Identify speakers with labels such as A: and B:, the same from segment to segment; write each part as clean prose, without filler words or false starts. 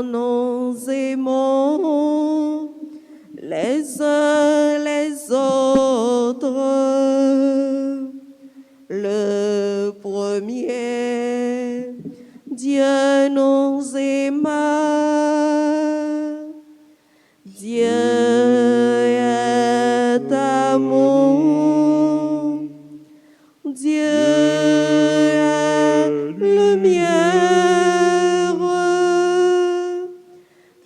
A: nous aimons les uns les autres. Le premier, Dieu nous aima. Dieu est amour. Dieu est lumière.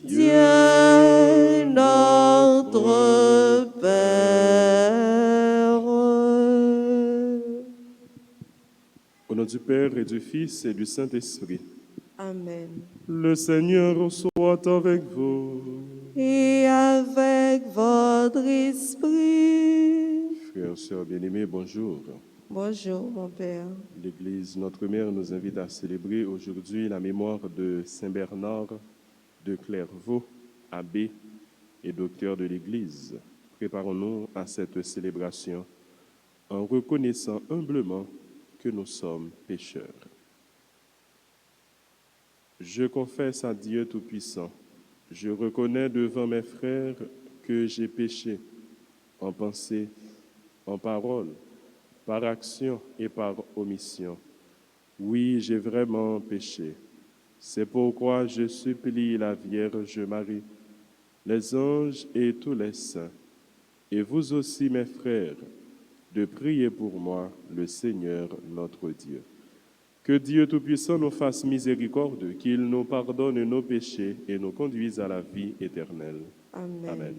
A: Dieu notre Père.
B: Au nom du Père et du Fils et du Saint-Esprit.
A: Amen.
B: Le Seigneur soit avec vous.
A: Et avec votre esprit.
B: Frères, sœurs bien-aimés, bonjour.
A: Bonjour, mon Père.
B: L'Église Notre Mère nous invite à célébrer aujourd'hui la mémoire de Saint Bernard de Clairvaux, abbé et docteur de l'Église. Préparons-nous à cette célébration en reconnaissant humblement que nous sommes pécheurs. Je confesse à Dieu Tout-Puissant, je reconnais devant mes frères que j'ai péché en pensée, en parole, par action et par omission. Oui, j'ai vraiment péché. C'est pourquoi je supplie la Vierge Marie, les anges et tous les saints, et vous aussi, mes frères, de prier pour moi, le Seigneur notre Dieu. Que Dieu Tout-Puissant nous fasse miséricorde, qu'il nous pardonne nos péchés et nous conduise à la vie éternelle.
A: Amen.
B: Amen.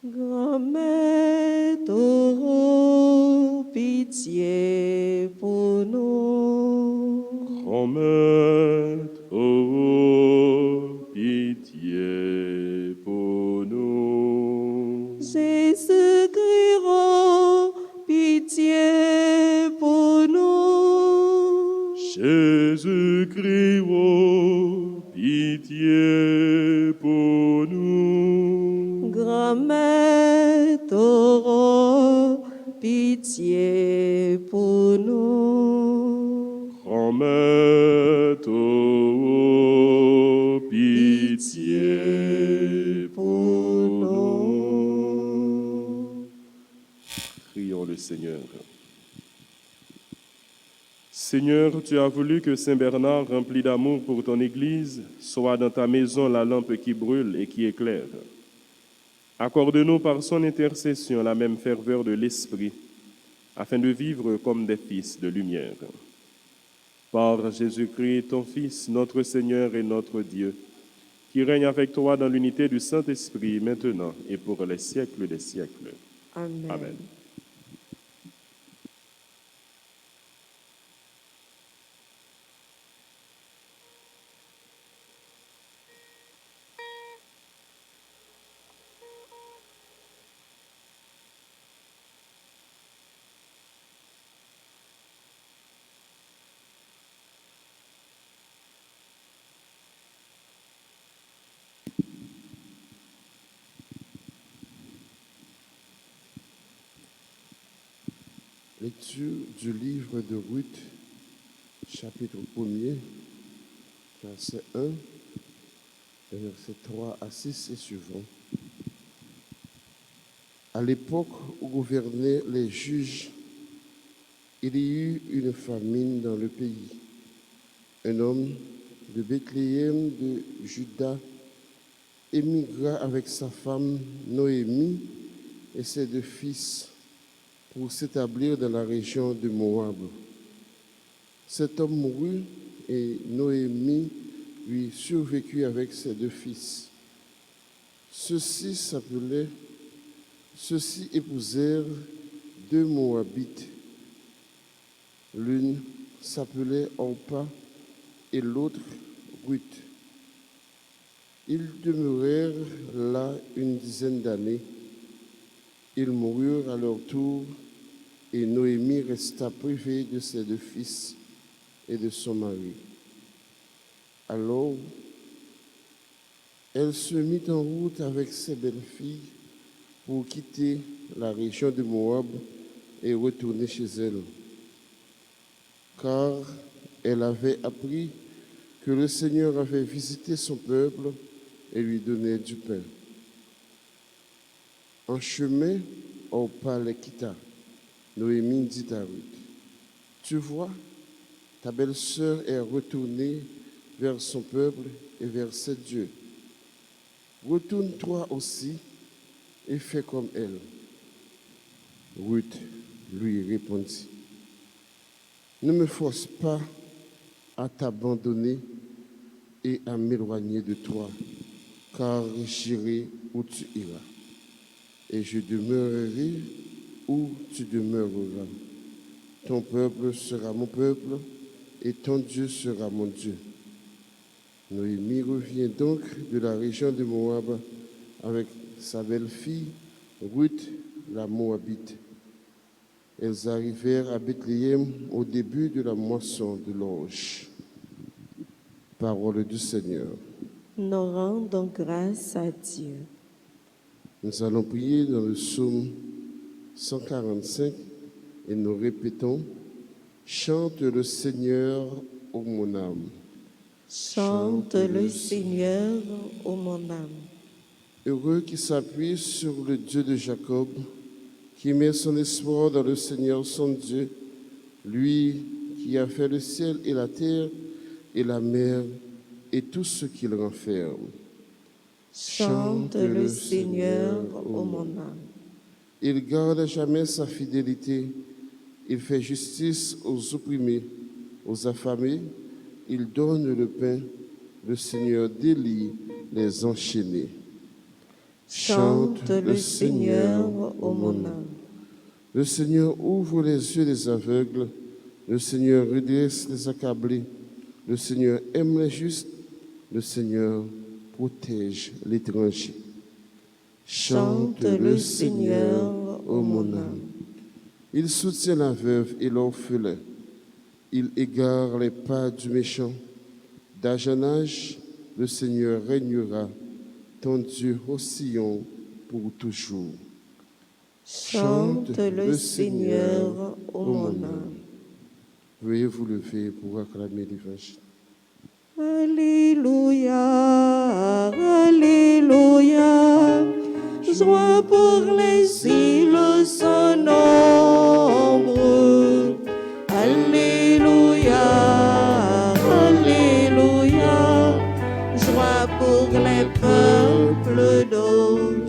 A: Grand-mère, t'auras pitié pour nous.
B: Grand-Mère, oh, pitié pour nous.
A: Jésus-Christ, oh, pitié pour nous.
B: Jésus-Christ, oh, pitié pour nous.
A: Grand-mère, t'auras pitié pour nous.
B: Grand-Mère, oh, pitié pour nous. Prions le Seigneur. Seigneur, tu as voulu que Saint Bernard, rempli d'amour pour ton Église, soit dans ta maison la lampe qui brûle et qui éclaire. Accorde-nous par son intercession la même ferveur de l'Esprit, afin de vivre comme des fils de lumière. Par Jésus-Christ, ton Fils, notre Seigneur et notre Dieu, qui règne avec toi dans l'unité du Saint-Esprit, maintenant et pour les siècles des siècles.
A: Amen.
B: Amen.
C: Lecture du livre de Ruth, chapitre 1er, verset 1, versets 3 à 6 et suivants. À l'époque où gouvernaient les juges, il y eut une famine dans le pays. Un homme de Bethléem de Juda émigra avec sa femme Noémie et ses 2 fils pour s'établir dans la région de Moab. Cet homme mourut et Noémie lui survécut avec ses 2 fils. Ceux-ci épousèrent 2 Moabites. L'une s'appelait Orpa et l'autre Ruth. Ils demeurèrent là une dizaine d'années. Ils moururent à leur tour et Noémie resta privée de ses 2 fils et de son mari. Alors, elle se mit en route avec ses belles-filles pour quitter la région de Moab et retourner chez elle, car elle avait appris que le Seigneur avait visité son peuple et lui donnait du pain. En chemin, Orpa les quitta. Noémie dit à Ruth, « Tu vois, ta belle-sœur est retournée vers son peuple et vers ses dieux. Retourne-toi aussi et fais comme elle. » Ruth lui répondit, « Ne me force pas à t'abandonner et à m'éloigner de toi, car j'irai où tu iras, et je demeurerai où tu demeureras. Ton peuple sera mon peuple, et ton Dieu sera mon Dieu. » Noémie revient donc de la région de Moab avec sa belle-fille, Ruth, la Moabite. Elles arrivèrent à Bethléem au début de la moisson de l'orge. Parole du Seigneur.
A: Nous rendons grâce à Dieu.
C: Nous allons prier dans le psaume 145 et nous répétons « Chante le Seigneur, ô mon âme.
A: Chante le Seigneur, ô mon âme.
C: Heureux qui s'appuie sur le Dieu de Jacob, qui met son espoir dans le Seigneur son Dieu, lui qui a fait le ciel et la terre et la mer et tout ce qu'il renferme.
A: Chante le Seigneur, ô mon âme.
C: Il garde à jamais sa fidélité, il fait justice aux opprimés, aux affamés, il donne le pain, le Seigneur délie les enchaînés.
A: Chante le Seigneur, ô mon âme.
C: Le Seigneur ouvre les yeux des aveugles, le Seigneur redresse les accablés, le Seigneur aime les justes, le Seigneur protège l'étranger.
A: Chante le Seigneur, ô mon âme.
C: Il soutient la veuve et l'orphelin. Il égare les pas du méchant. D'âge en âge, le Seigneur régnera, ton Dieu au Sion pour toujours.
A: Chante le Seigneur, ô mon âme.
C: Veuillez vous lever pour acclamer l'Évangile.
A: Alléluia, Alléluia. Joie pour les îles sans nombre. Alléluia, Alléluia. Joie pour les peuples d'aujourd'hui.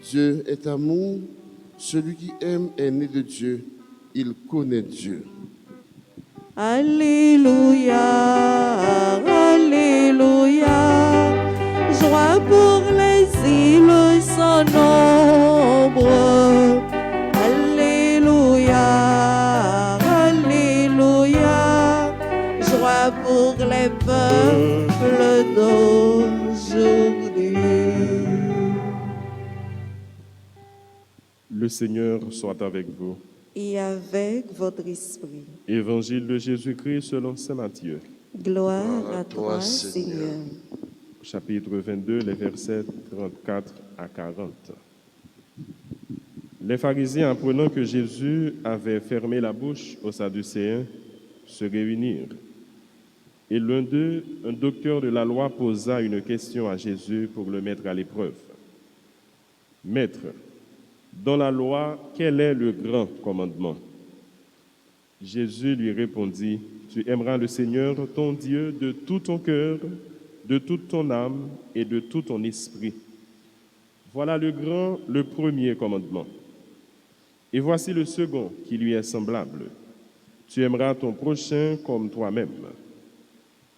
C: Dieu est amour. Celui qui aime est né de Dieu. Il connaît Dieu.
A: Alléluia, Alléluia. Joie pour les îles sans nombre. Alléluia, Alléluia. Joie pour les peuples d'aujourd'hui.
B: Le Seigneur soit avec vous.
A: Et avec votre esprit.
B: Évangile de Jésus-Christ selon saint Matthieu.
A: Gloire à toi, Seigneur.
B: Chapitre 22, les versets 34 à 40. Les pharisiens, apprenant que Jésus avait fermé la bouche aux Sadducéens, se réunirent. Et l'un d'eux, un docteur de la loi, posa une question à Jésus pour le mettre à l'épreuve. « Maître, dans la loi, quel est le grand commandement ?» Jésus lui répondit, « Tu aimeras le Seigneur, ton Dieu, de tout ton cœur, de toute ton âme et de tout ton esprit. Voilà le premier commandement. Et voici le second qui lui est semblable. Tu aimeras ton prochain comme toi-même.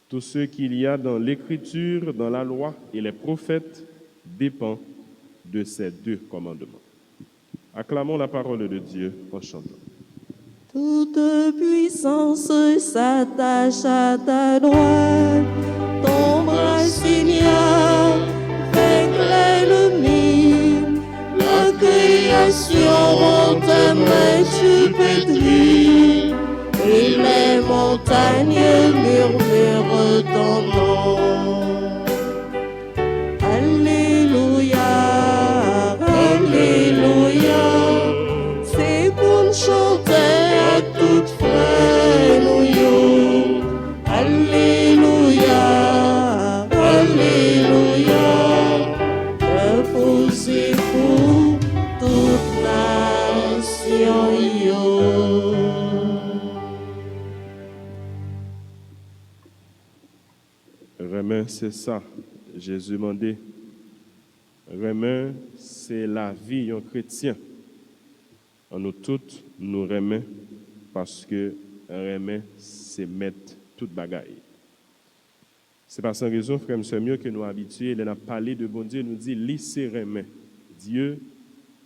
B: Tout ce qu'il y a dans l'Écriture, dans la loi et les prophètes dépend de ces deux commandements. » Acclamons la parole de Dieu en chantant.
A: Toute puissance s'attache à ta droite, ton bras, Seigneur, vainc l'ennemi. La création en ta main tu pétris, et les montagnes murmurent ton nom. Alléluia, Alléluia, c'est pour chanter à toute frère, nous
B: Remet, c'est ça. Jésus demandait. Remet, c'est la vie d'un chrétien. En nous toutes, nous remet parce que remet, c'est mettre toute bagaille. C'est pas sans raison, frère, c'est mieux que nous habitués. Il a parlé de bon Dieu, nous dit, lycée remet. Dieu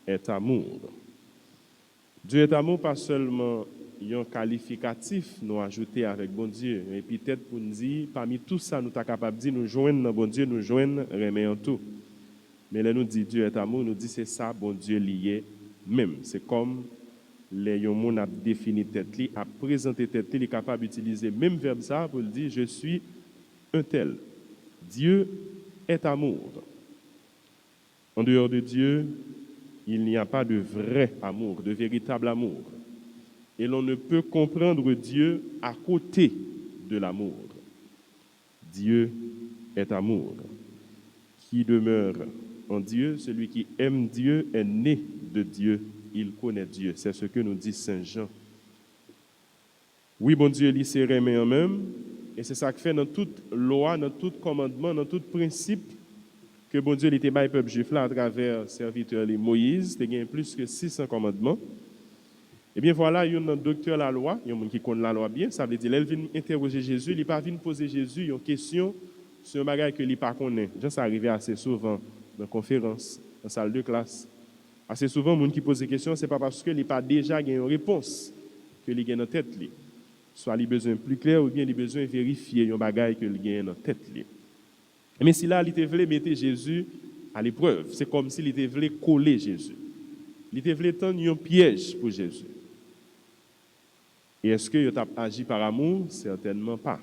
B: est amour. Dieu est amour, pas seulement un qualificatif, nous ajouter avec bon Dieu. Et puis peut-être pour nous dire, parmi tout ça, nous sommes capables de dire, nous joignons dans bon Dieu, nous joignons remet en tout. Mais là, nous dit Dieu est amour, nous dit c'est ça, bon Dieu lié même. C'est comme les gens a défini tête, a présenté tête, il est capable d'utiliser même verbe ça pour dire je suis un tel. Dieu est amour. En dehors de Dieu, il n'y a pas de vrai amour, de véritable amour. Et l'on ne peut comprendre Dieu à côté de l'amour. Dieu est amour. Qui demeure en Dieu, celui qui aime Dieu est né de Dieu, il connaît Dieu. C'est ce que nous dit Saint Jean. Oui, bon Dieu, il s'est remis en même, et c'est ça que fait dans toute loi, dans tout commandement, dans tout principe que bon Dieu était bail peuple juif là à travers serviteur Moïse, il y a plus que 600 commandements. Eh bien voilà, il y a un docteur la loi, il y a un monde qui connaît la loi bien, ça veut dire il vient interroger Jésus, il n'est pas venu poser Jésus une question sur un bagage que il pas connaît. Ça arrive assez souvent dans conférences, dans salle de classe. Assez souvent, les gens qui posent des questions, ce n'est pas parce qu'il n'a pas déjà une réponse que il a dans tête. Soit il a besoin plus clair ou bien il a besoin de vérifier un bagage que il a dans tête. Mais si là, il te voulait mettre Jésus à l'épreuve, c'est comme s'il te voulait coller Jésus. Il te voulait tendre un piège pour Jésus. Et est-ce qu'il a agi par amour? Certainement pas.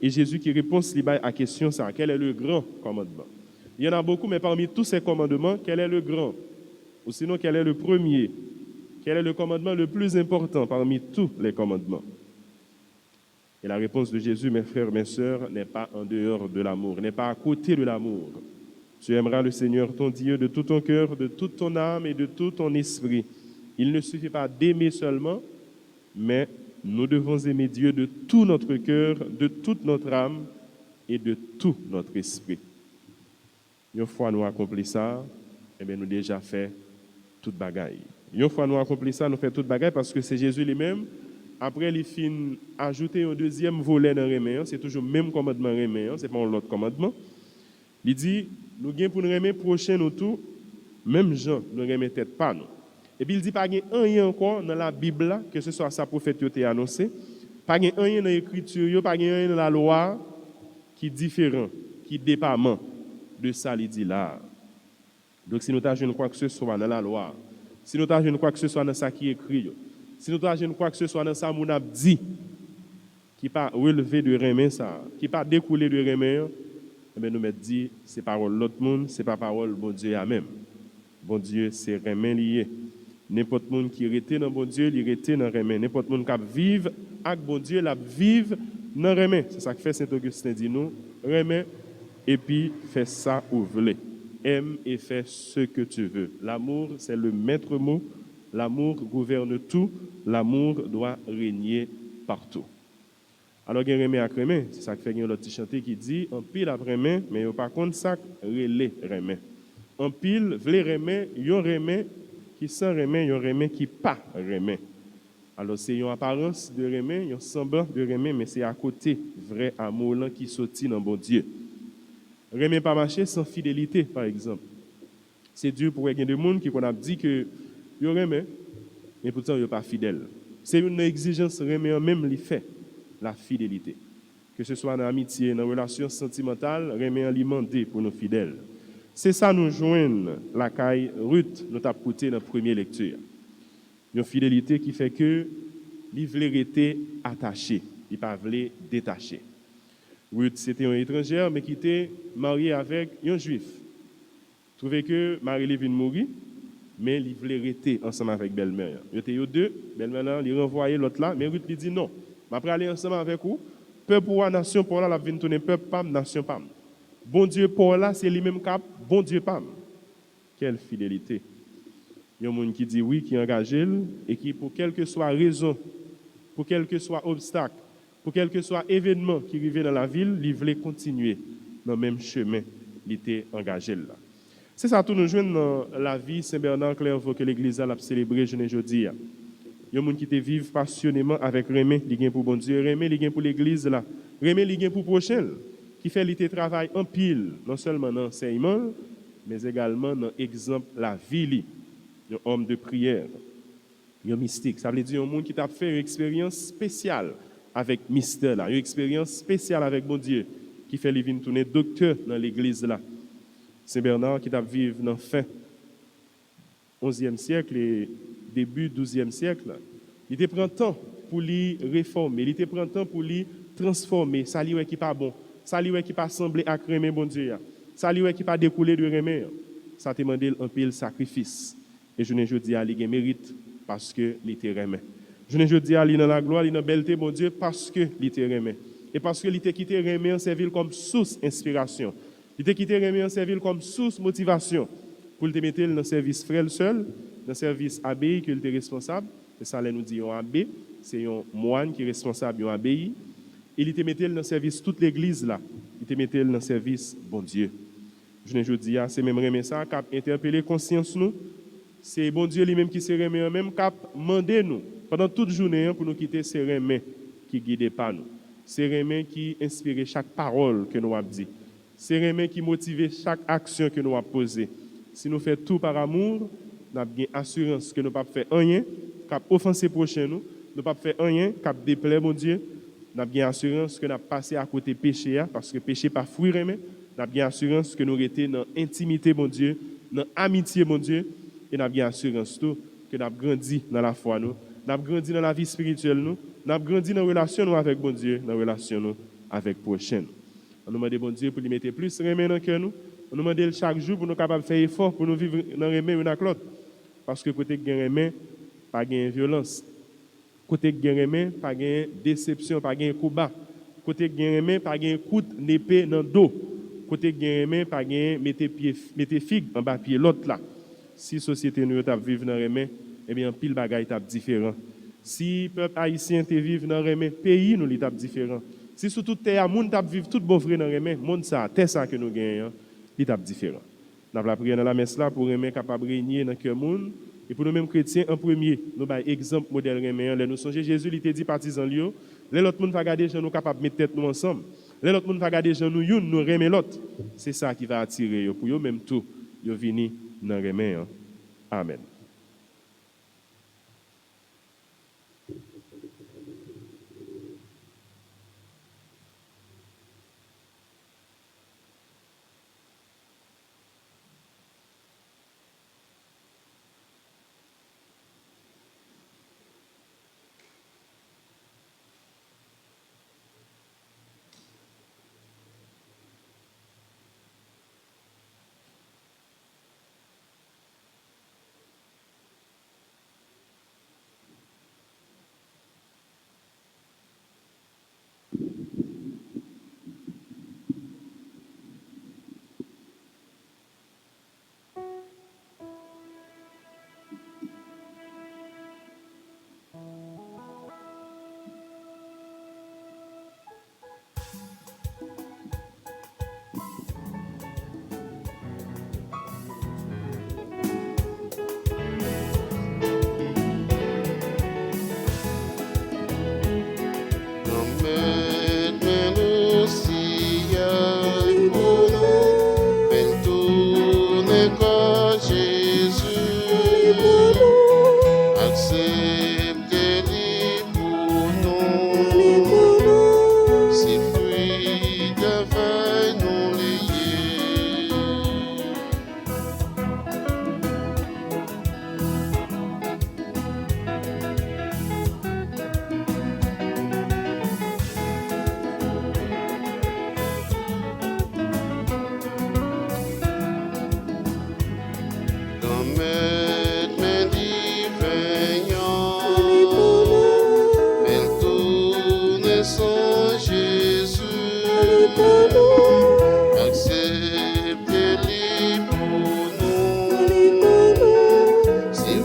B: Et Jésus qui répond à la question, ça, quel est le grand commandement? Il y en a beaucoup, mais parmi tous ces commandements, quel est le grand? Ou sinon, quel est le premier? Quel est le commandement le plus important parmi tous les commandements? Et la réponse de Jésus, mes frères, mes sœurs, n'est pas en dehors de l'amour, n'est pas à côté de l'amour. Tu aimeras le Seigneur ton Dieu de tout ton cœur, de toute ton âme et de tout ton esprit. Il ne suffit pas d'aimer seulement, mais nous devons aimer Dieu de tout notre cœur, de toute notre âme et de tout notre esprit. Une fois nous accomplissons ça, eh bien, nous déjà fait toute bagaille. Une fois nous accomplissons ça, nous faisons toute bagaille parce que c'est Jésus lui-même. Après, il finit ajouter un deuxième volet dans le remet. C'est toujours le même commandement remet, ce n'est pas l'autre commandement. Il dit, nous gagnons pour nous remettre prochain nous tout, même gens, nous remettre tête pas nous. Et puis il dit, pas de rien encore dans la Bible, là, que ce soit sa prophète qui a annoncé, pas de rien dans l'écriture, pas de rien dans la loi qui est différent, qui est dépendant de ça, il dit là. Donc si nous avons quoi que ce soit dans la loi, si nous avons quoi que ce soit dans ça qui est écrit, si nous avons quoi que ce soit dans ça, nous avons dit, qui n'est pas relevé de remet ça, qui n'est pas découlé de remet, eh bien, nous mettons dit, c'est parole de l'autre monde, c'est pas parole bon Dieu à même. Bon Dieu, c'est remet lié. N'importe monde qui était dans bon Dieu, il était dans remet. N'importe monde qui vive avec bon Dieu, il vive dans remet. C'est ça que fait Saint-Augustin dit nous, remet et puis fais ça où vous voulez. Aime et fais ce que tu veux. L'amour, c'est le maître mot. L'amour gouverne tout. L'amour doit régner partout. Alors, il y a remet à remet. C'est ça que fait l'autre petit chanté qui dit en pile après remet, mais par contre, ça relais remet. En pile, v'lait remet, yon remet qui sans remet, yon remet qui pas remet. Alors, c'est une apparence de remet, un semblant de remet, mais c'est à côté vrai amour là qui sortit dans bon Dieu. Remet pas marcher sans fidélité, par exemple. C'est dur pour quelqu'un de monde qui a dit que yon remet, mais pourtant yon pas fidèle. C'est une exigence remet même li fait la fidélité. Que ce soit dans l'amitié, dans la relation sentimentale, remet alimenter pour nos fidèles. C'est ça nous joignent la caille Ruth, nous t'a coûté dans la première lecture. Une fidélité qui fait que il voulait rester attaché, il pas voulait détacher. Ruth c'était une étrangère mais qui était mariée avec un juif. Trouvait que Marie vient mourir mais il voulait rester ensemble avec belle-mère. Il était deux, belle-mère il renvoyait l'autre là mais Ruth lui dit non. Après aller ensemble avec vous, peuple pour nation pour là la vient tourner peuple pam nation pam. Bon Dieu pour là c'est lui-même cap, bon Dieu pam. Quelle fidélité. Il y a un monde qui dit oui, qui est engagé et qui, pour quelle que soit raison, pour quel que soit obstacle, Pour quel que soit événement qui arrivait dans la ville, il voulait continuer dans le même chemin, il était engagé là. C'est ça, tout nous joignent dans la vie Saint-Bernard Clairvaux que l'Église a célébré jeudi. Il y a des gens qui te vivent passionnément avec Rémé, qui gagne pour bon Dieu, Rémé, qui gagne pour l'Église là, Rémé, qui gagne pour prochain, qui fait l'été travail en pile, non seulement dans l'enseignement, mais également dans l'exemple la vie, un homme de prière, un mystique. Ça veut dire un monde qui t'a fait une expérience spéciale avec mystère là, une expérience spéciale avec bon Dieu, qui fait les vignes tourner docteur dans l'église là. Saint-Bernard qui t'a vécu dans fin 11e siècle et début 12e siècle, là. Il te prend temps pour lui réformer, il te prend temps pour lui transformer, ça lui qui pas bon, ça lui qui pas semblé à Rémé bon Dieu, ça lui qui pas découlé de Rémé, ça te demandé un pile sacrifice. Et je ne dis à lui mérite parce que il te remet. Je ne dis à lui dans la gloire, il dans la belleté mon Dieu parce que il te remet. Et parce que il t'a quitté Rémé en servir comme source inspiration. Il t'a quitté Rémé en servir comme source motivation pour te mettre dans le service frère seul, dans le service abbaye qu'il était responsable. Et ça nous dit un abbé, c'est un moine qui est responsable d'une abbaye. Il te mettait dans le service toute l'église là. Il te mettait dans le service bon Dieu. Je ne dis à c'est même Rémé ça qui a interpellé conscience nous. C'est bon Dieu lui-même qui s'est Rémé en même cap mandé nous pendant toute journée pour nous quitter ces Rémé qui guidait pas nous. C'est Rémé qui inspirait chaque parole que nous avons dit. C'est Rémé qui motivait chaque action que nous avons posée. Si nous faisons tout par amour, nous avons bien assurance que nous ne pouvons pas faire rien, cap offenser prochain nous, nous ne pouvons pas faire rien, cap déplaire mon Dieu. Nous avons bien assurance que nous avons passé à côté péché parce que péché pas fruit Rémé. Nous avons bien assurance que nous étions dans l'intimité mon Dieu, dans l'amitié mon Dieu, et nous avons bien assurance tout que nous avons grandi dans la foi nous, nous avons grandi dans la vie spirituelle nous avons grandi dans la relation nous avec bon Dieu, dans la relation nous avec prochain. On nous demande bon Dieu pour lui mettre plus Rémé dans cœur nous. On nous demande chaque jour pour nous capables de faire effort pour nous vivre dans Rémé une avec l'autre. Parce que côté gain Rémé, pas gain violence. Côté gain Rémé, pas gain déception, pas gain coup bas. Côté gain Rémé, pas gain coup d'épée dans le dos. Côté gain Rémé, pas gain mettez figue en bas pied l'autre là. Si société nous t'a vivre dans Rémé, eh bien pile bagaille t'a différent. Si peuple haïtien te vivre dans Rémé, pays nous l'étape différent. Si surtout terre monde t'a vivre tout bon vrai dans Rémé, monde ça, terre ça que nous gagnons, l'étape différent. Nous avons prié dans la messe là pour Rémé capable de régner dans cœur monde et pour nous mêmes chrétiens en premier, nous ba exemple modèle Rémé, nous songer Jésus il t'a dit partisan lui, les autres monde va regarder gens nous capable mettre tête nous ensemble. Les autres monde va regarder gens nous une nous Rémé l'autre. C'est ça qui va attirer pour eux même tout, yo vini dans Rémé. Amen.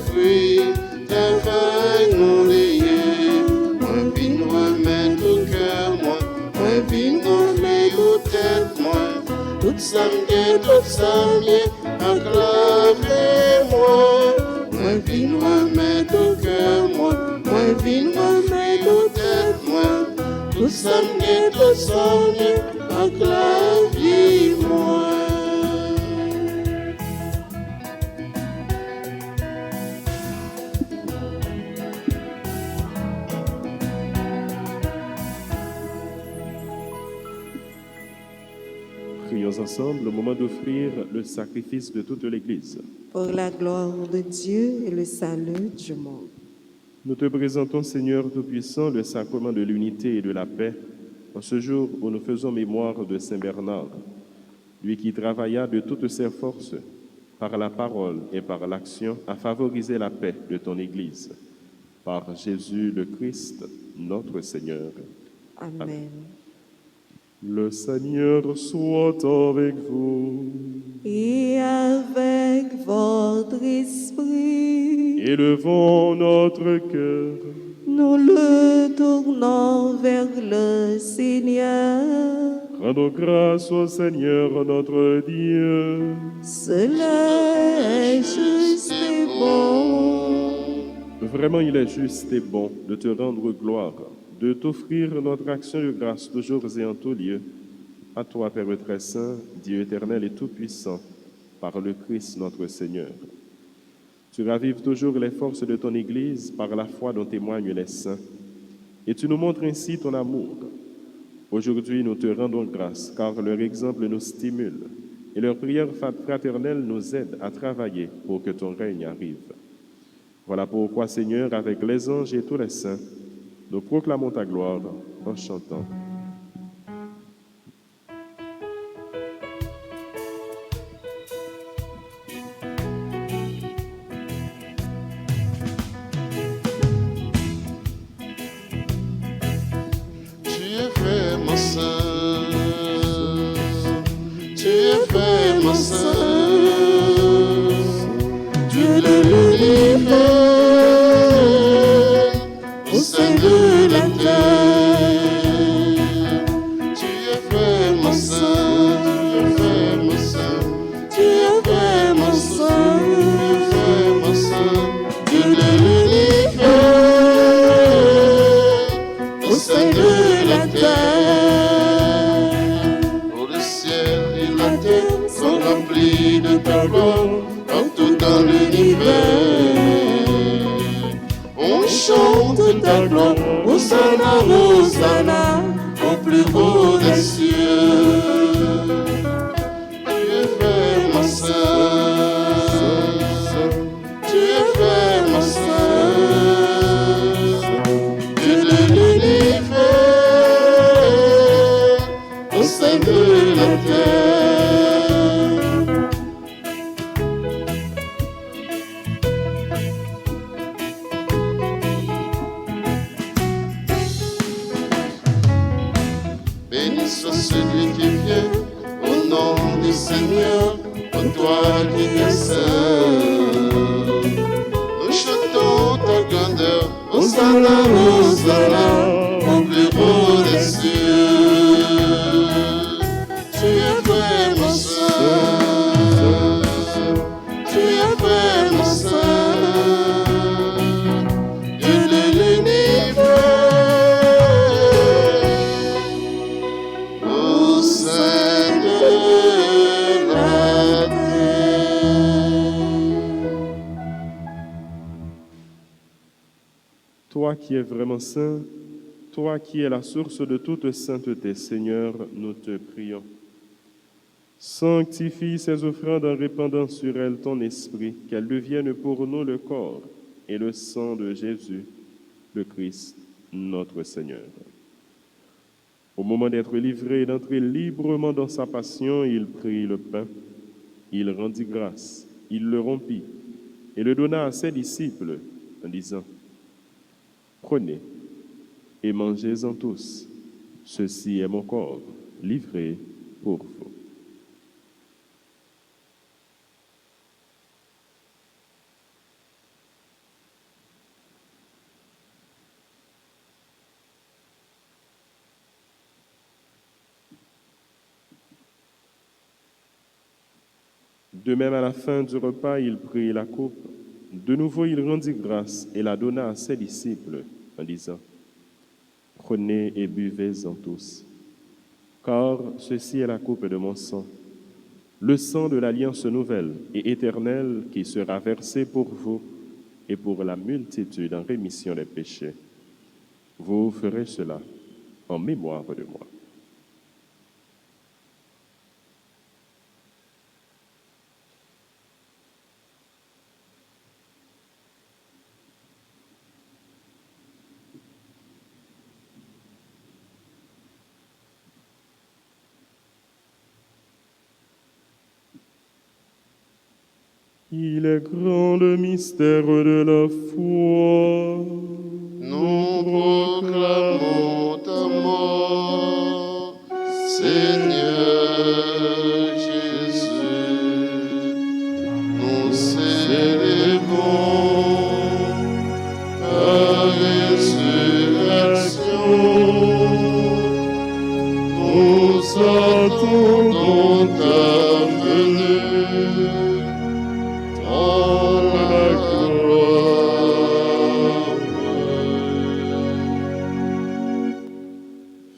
C: Fruit, ta faille, mon lié, moi, puis moi, mettre au cœur. samedi, tout samedi, acclamez-moi. Moi vin remettre au cœur, moi vin remettre au tête, moi. Tout samedi, acclamez-moi.
B: Prions ensemble au moment d'offrir le sacrifice de toute l'Église.
A: Pour la gloire de Dieu et le salut du monde.
B: Nous te présentons, Seigneur Tout-Puissant, le sacrement de l'unité et de la paix, en ce jour où nous faisons mémoire de Saint Bernard, lui qui travailla de toutes ses forces, par la parole et par l'action, à favoriser la paix de ton Église. Par Jésus le Christ, notre Seigneur.
A: Amen.
B: Le Seigneur soit avec vous.
A: Et avec votre esprit,
B: Élevons notre cœur.
A: nous le tournons vers le Seigneur.
B: Rendons grâce au Seigneur notre Dieu.
A: Cela est juste et bon.
B: Vraiment, il est juste et bon de te rendre gloire, de t'offrir notre action de grâce toujours et en tout lieu. À toi, Père très saint, Dieu éternel et tout-puissant, par le Christ notre Seigneur. Tu ravives toujours les forces de ton Église par la foi dont témoignent les saints. Et tu nous montres ainsi ton amour. Aujourd'hui, nous te rendons grâce, car leur exemple nous stimule et leur prière fraternelle nous aide à travailler pour que ton règne arrive. Voilà pourquoi, Seigneur, avec les anges et tous les saints, nous proclamons ta gloire en chantant.
C: Tu es vraiment saint, tu es vraiment saint, Dieu de l'univers, au sein de la terre. Tu es vraiment saint, tu es vraiment saint, Dieu de l'univers, au sein de la terre. Oh, le ciel et la terre sont remplis de ta gloire, partout dans l'univers. On chante ta gloire, Hosanna, Hosanna, au plus haut des cieux. Tu es vraiment saint, tu es vraiment saint, Dieu de l'univers, au sein de la terre. Béni soit celui qui vient au nom du Seigneur, ô toi qui es saint. Nous chantons ta grandeur, Hosanna, Hosanna, au plus haut des cieux. Tu es vraiment saint, tu es vraiment saint, Dieu de l'univers, au sein de la terre.
B: Toi qui es vraiment saint, toi qui es la source de toute sainteté, Seigneur, nous te prions. Sanctifie ces offrandes en répandant sur elles ton esprit, qu'elles deviennent pour nous le corps et le sang de Jésus, le Christ, notre Seigneur. Au moment d'être livré et d'entrer librement dans sa passion, il prit le pain, il rendit grâce, il le rompit et le donna à ses disciples en disant: Prenez et mangez-en tous. Ceci est mon corps, livré pour vous. De même, à la fin du repas, il prit la coupe. De nouveau, il rendit grâce et la donna à ses disciples en disant, « Prenez et buvez-en tous, car ceci est la coupe de mon sang, le sang de l'alliance nouvelle et éternelle qui sera versé pour vous et pour la multitude en rémission des péchés. Vous ferez cela en mémoire de moi. » Il est grand le mystère de la foi.
C: Nous proclamons ta mort, Seigneur Jésus. Nous célébrons ta résurrection. Nous attendons ta venue.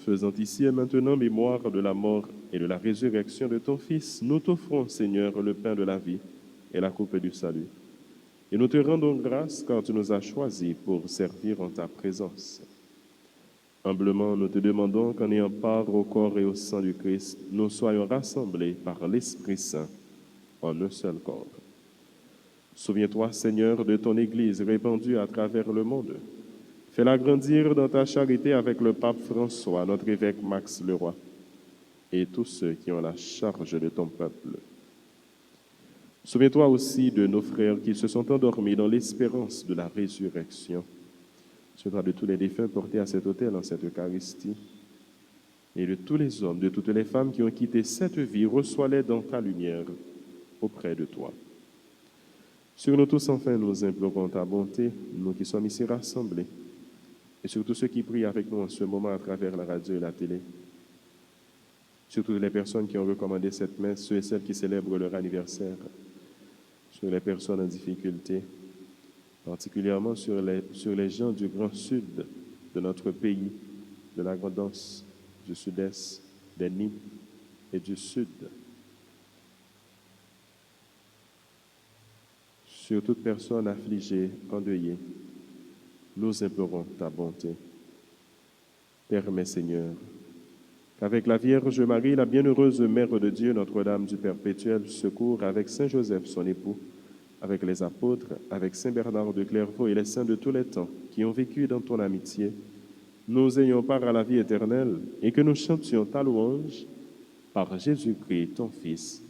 B: Faisant ici et maintenant mémoire de la mort et de la résurrection de ton Fils, nous t'offrons, Seigneur, le pain de la vie et la coupe du salut. Et nous te rendons grâce car tu nous as choisis pour servir en ta présence. Humblement, nous te demandons qu'en ayant part au corps et au sang du Christ, nous soyons rassemblés par l'Esprit Saint en un seul corps. Souviens-toi, Seigneur, de ton Église répandue à travers le monde. Fais-la grandir dans ta charité avec le pape François, notre évêque Max Leroy, et tous ceux qui ont la charge de ton peuple. Souviens-toi aussi de nos frères qui se sont endormis dans l'espérance de la résurrection. Souviens-toi de tous les défunts portés à cet autel en cette Eucharistie, et de tous les hommes, de toutes les femmes qui ont quitté cette vie. Reçois-les dans ta lumière auprès de toi. Sur nous tous, enfin, nous implorons ta bonté, nous qui sommes ici rassemblés, et sur tous ceux qui prient avec nous en ce moment à travers la radio et la télé, sur toutes les personnes qui ont recommandé cette messe, ceux et celles qui célèbrent leur anniversaire, sur les personnes en difficulté, particulièrement sur les gens du Grand Sud de notre pays, de la Grand'Anse, du Sud-Est, des Nids et du Sud. Sur toute personne affligée, endeuillée, nous implorons ta bonté. Permets, Seigneur, qu'avec la Vierge Marie, la bienheureuse Mère de Dieu, Notre-Dame du Perpétuel Secours, avec Saint Joseph, son époux, avec les apôtres, avec Saint Bernard de Clairvaux et les saints de tous les temps qui ont vécu dans ton amitié, nous ayons part à la vie éternelle et que nous chantions ta louange par Jésus-Christ, ton Fils,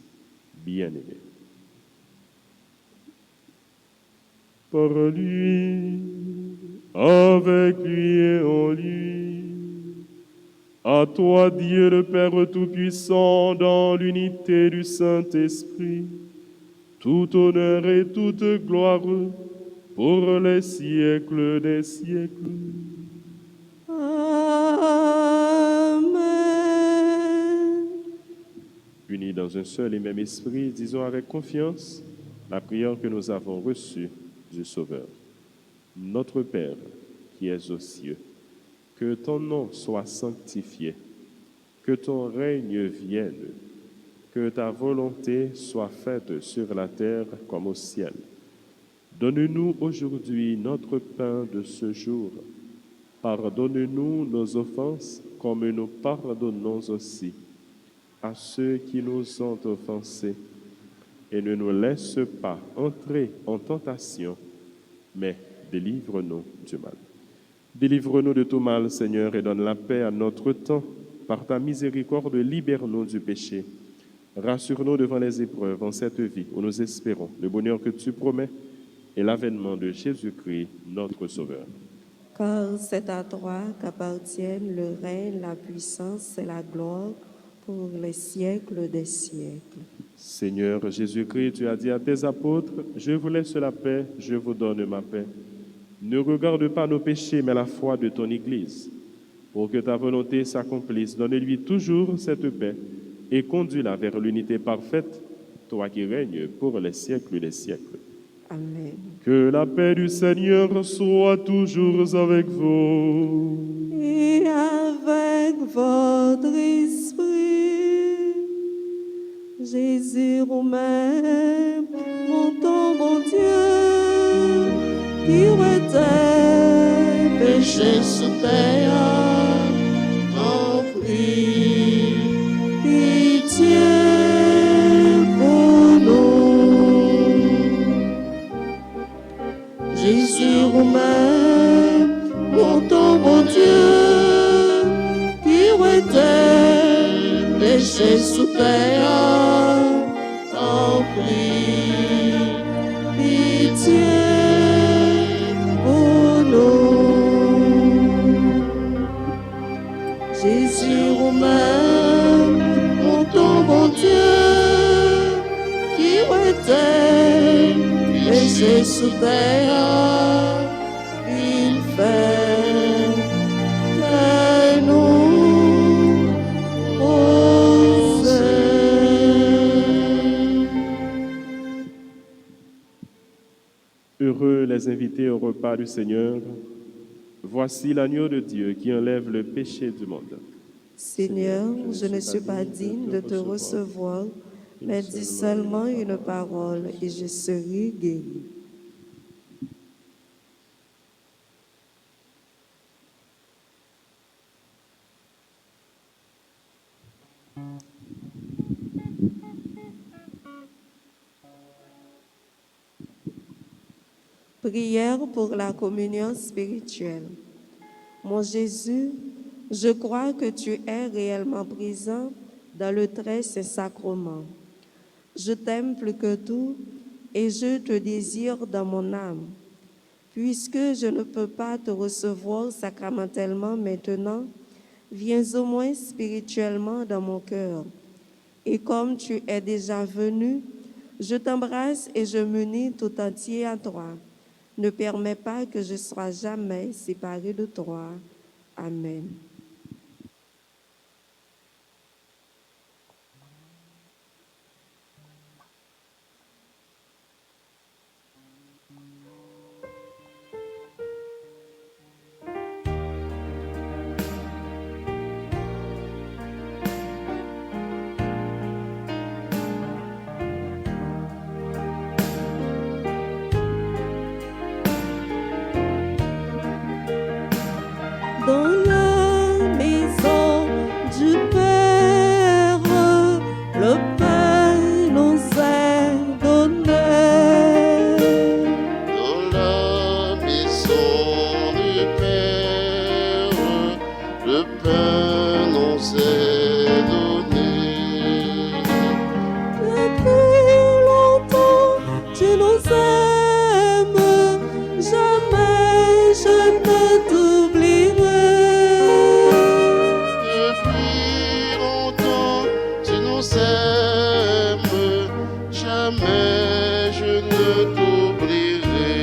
B: bien-aimé. Par lui, avec lui et en lui, à toi, Dieu le Père Tout-Puissant, dans l'unité du Saint-Esprit, tout honneur et toute gloire pour les siècles des siècles.
A: Amen.
B: Unis dans un seul et même esprit, disons avec confiance la prière que nous avons reçue du Sauveur. Notre Père, qui es aux cieux, que ton nom soit sanctifié, que ton règne vienne, que ta volonté soit faite sur la terre comme au ciel. Donne-nous aujourd'hui notre pain de ce jour. Pardonne-nous nos offenses comme nous pardonnons aussi à ceux qui nous ont offensés. Et ne nous laisse pas entrer en tentation, mais délivre-nous du mal. Délivre-nous de tout mal, Seigneur, et donne la paix à notre temps. Par ta miséricorde, libère-nous du péché. Rassure-nous devant les épreuves en cette vie où nous espérons le bonheur que tu promets et l'avènement de Jésus-Christ, notre Sauveur.
A: Car c'est à toi qu'appartiennent le règne, la puissance et la gloire pour les siècles des siècles.
B: Seigneur Jésus-Christ, tu as dit à tes apôtres, je vous laisse la paix, je vous donne ma paix. Ne regarde pas nos péchés, mais la foi de ton Église. Pour que ta volonté s'accomplisse, donne-lui toujours cette paix et conduis-la vers l'unité parfaite toi qui règnes pour les siècles des siècles.
A: Amen.
B: Que la paix du Seigneur soit toujours avec vous.
A: Et avec votre esprit, Jésus Romain, mon ton bon Dieu, qui retient péché sous terre, en prie, pitié pour nous. Jésus Romain, mon ton bon Dieu, qui retient péché sous terre, en prie, pitié pour nous. Jésus Romain, mon ton bon Dieu, qui retient péché sous terre, il fait que nous oser.
B: Heureux les invités au repas du Seigneur. Voici l'agneau de Dieu qui enlève le péché du monde.
A: Seigneur, je ne suis pas digne de te recevoir, mais dis seulement une parole et je serai guéri. Prière pour la communion spirituelle. Mon Jésus, je crois que tu es réellement présent dans le très saint sacrement. Je t'aime plus que tout et je te désire dans mon âme. Puisque je ne peux pas te recevoir sacramentellement maintenant, viens au moins spirituellement dans mon cœur. Et comme tu es déjà venu, je t'embrasse et je m'unis tout entier à toi. Ne permets pas que je sois jamais séparé de toi. Amen. Dans la maison du Père, le pain nous est donné.
C: Dans la maison du Père, le pain nous est donné.
A: Depuis longtemps, tu nous aimes, jamais je ne t'oublierai.
C: Depuis longtemps, tu nous aimes, jamais je ne t'oublierai.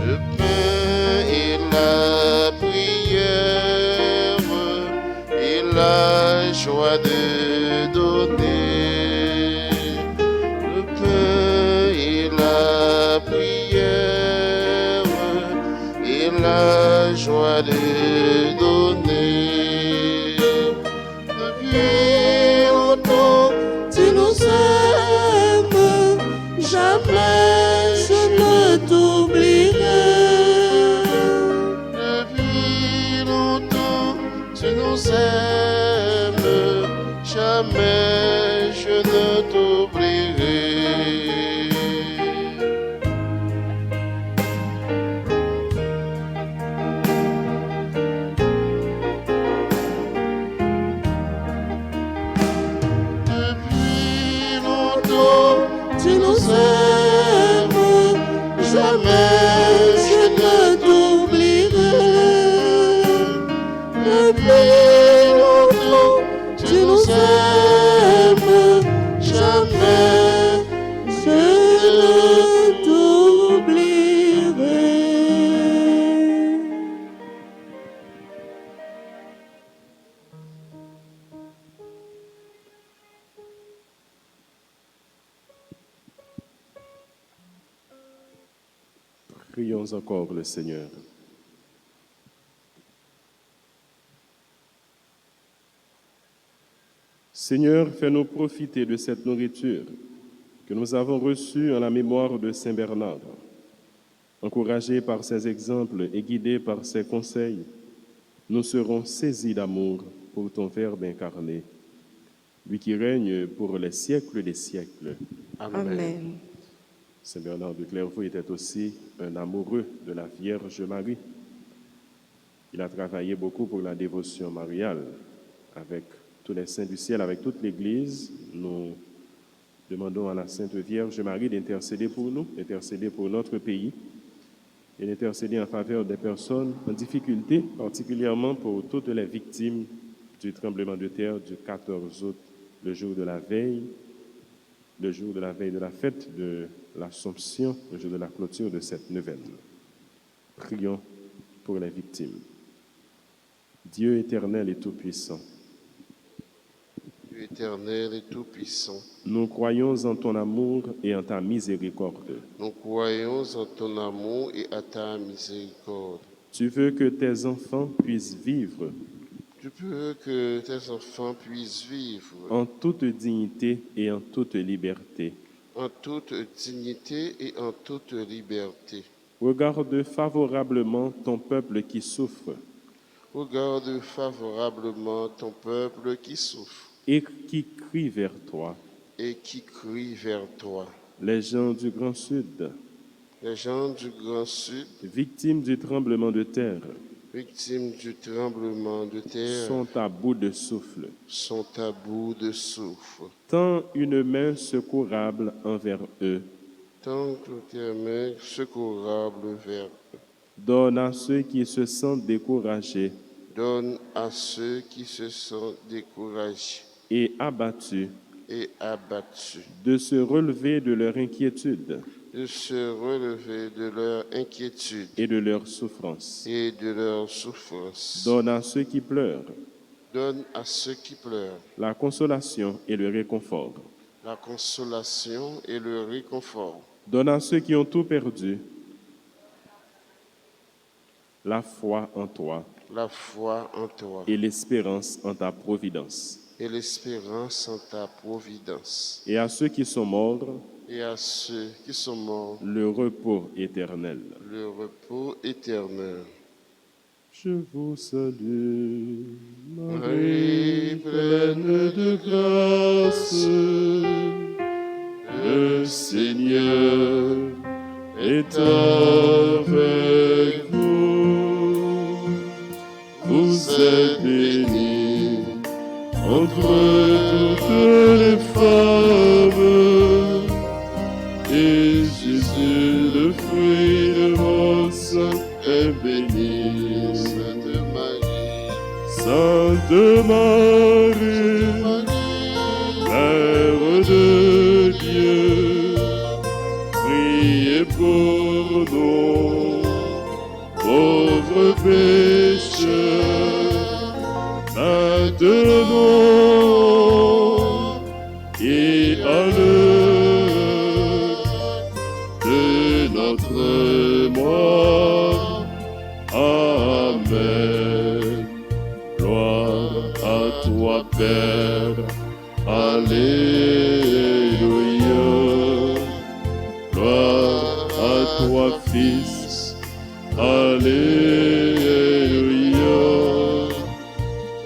C: Le pain et la prière et la joie de donner. Le pain et la prière et la joie de donner. Depuis longtemps,
A: Tu nous aimes, jamais je ne t'oublierai.
C: depuis longtemps, tu nous aimes, jamais je ne t'oublierai. Depuis longtemps, tu nous aimes, jamais je ne t'oublierai. Depuis longtemps, tu nous aimes, jamais
B: Prions encore le Seigneur. Seigneur, fais-nous profiter de cette nourriture que nous avons reçue en la mémoire de Saint Bernard. Encouragés par ses exemples et guidés par ses conseils, nous serons saisis d'amour pour ton Verbe incarné, lui qui règne pour les siècles des siècles.
A: Amen.
B: Saint Bernard de Clairvaux était aussi un amoureux de la Vierge Marie. Il a travaillé beaucoup pour la dévotion mariale avec tous les saints du ciel, avec toute l'Église. Nous demandons à la Sainte Vierge Marie d'intercéder pour nous, d'intercéder pour notre pays et d'intercéder en faveur des personnes en difficulté, particulièrement pour toutes les victimes du tremblement de terre du 14 août, le jour de la veille de la fête de l'Assomption, le jour de la clôture de cette neuvaine. Prions pour les victimes. Dieu éternel et tout-puissant,
C: Dieu éternel et tout-puissant,
B: nous croyons en ton amour et en ta miséricorde.
C: nous croyons en ton amour et à ta miséricorde.
B: Tu veux que tes enfants puissent vivre
C: Tu veux que tes enfants puissent vivre
B: en toute dignité et en toute liberté.
C: en toute dignité et en toute liberté.
B: Regarde favorablement ton peuple qui souffre
C: Regarde favorablement ton peuple qui souffre
B: et qui crie vers toi.
C: et qui crie vers toi.
B: Les gens du Grand Sud,
C: Les gens du Grand Sud,
B: victimes du tremblement de terre,
C: victimes du tremblement de terre,
B: sont à bout de souffle.
C: sont à bout de souffle.
B: Tends une main secourable envers eux.
C: Tant que tes mains secourables vers eux.
B: Donne à ceux qui se sentent découragés
C: Donne à ceux qui se sentent découragés
B: et abattus
C: et abattus
B: de se relever de leur inquiétude
C: de se relever de leur inquiétude
B: et de leur souffrance.
C: et de leur souffrance.
B: Donne à ceux qui pleurent
C: Donne à ceux qui pleurent
B: la consolation et le réconfort.
C: la consolation et le réconfort.
B: Donne à ceux qui ont tout perdu la foi en toi
C: La foi en toi
B: et l'espérance en ta providence.
C: et l'espérance en ta providence.
B: Et à ceux qui sont morts,
C: Et à ceux qui sont morts,
B: le repos éternel.
C: le repos éternel.
B: Je vous salue,
C: Marie,
B: Marie, pleine de grâce. Le Seigneur est avec vous. Vous êtes bénie entre toutes les femmes. Et Jésus, le fruit de vos seins, est béni. Sainte Marie, Mère de Dieu, priez pour nous, pauvres pécheurs, maintenant et à l'heure de notre mort. Amen. Gloire à toi, Père. Alléluia. Gloire à toi, Fils. Alléluia.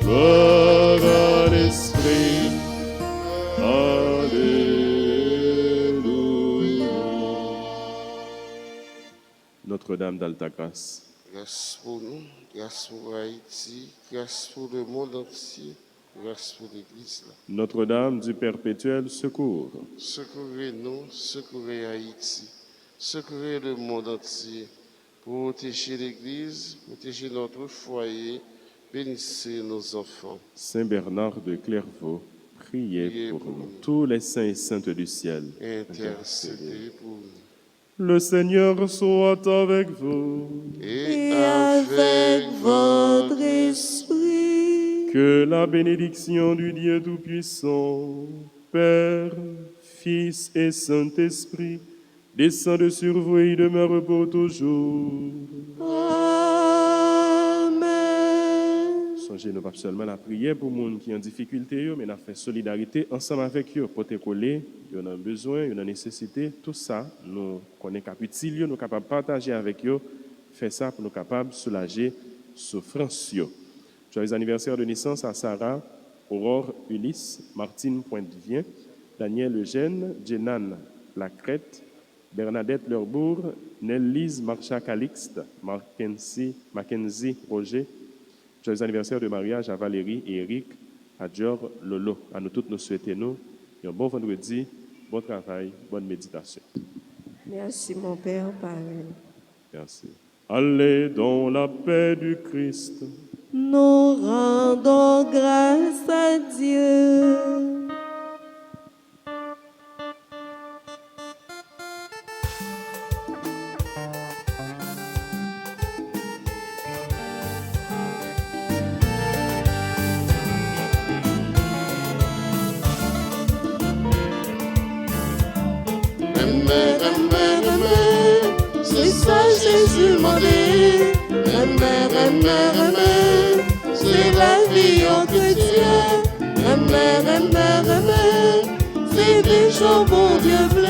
B: Gloire à l'Esprit. Alléluia. Notre-Dame d'Alta-Grâce,
C: Grâce pour nous, grâce pour Haïti, grâce pour le monde entier, grâce pour l'Église.
B: Notre-Dame du perpétuel secours,
C: Secourez-nous, secourez Haïti, secourez le monde entier, protégez l'Église, protégez notre foyer, bénissez nos enfants.
B: Saint Bernard de Clairvaux, priez
C: Priez
B: pour
C: pour
B: nous.
C: nous.
B: Tous les saints et saintes du ciel,
C: Intercédez pour nous.
B: le Seigneur soit avec vous.
C: Et avec votre esprit,
B: Que la bénédiction du Dieu Tout-Puissant, Père, Fils et Saint-Esprit, descende sur vous et y demeure pour toujours.
A: Amen.
B: Songez, nous pas seulement la prière pour les gens qui ont en difficulté, mais nous fait solidarité ensemble avec eux pour te coller. Ils ont besoin, ils ont nécessité. Tout ça, nous connaissons capitule, nous sommes capables de partager avec eux. Faire ça pour nous capables de soulager souffrance. Joyeux anniversaire de naissance à Sarah, Aurore Ulysse, Martine Pointe-Vien, Daniel Eugène, Jenan Lacrette, Bernadette Lerbourg, Nellise Marcha Calixte, Mackenzie Roger. Joyeux anniversaire de mariage à Valérie et Eric, à Dior Lolo. À nous tous, nous souhaitons un bon vendredi, bon travail, bonne méditation.
A: Merci mon Père pareil.
B: Merci. Allez dans la paix du Christ.
A: Nous rendons grâce à Dieu.
C: C'est ça Jésus m'a dit. C'est la vie en chrétien. C'est déjà bon Dieu.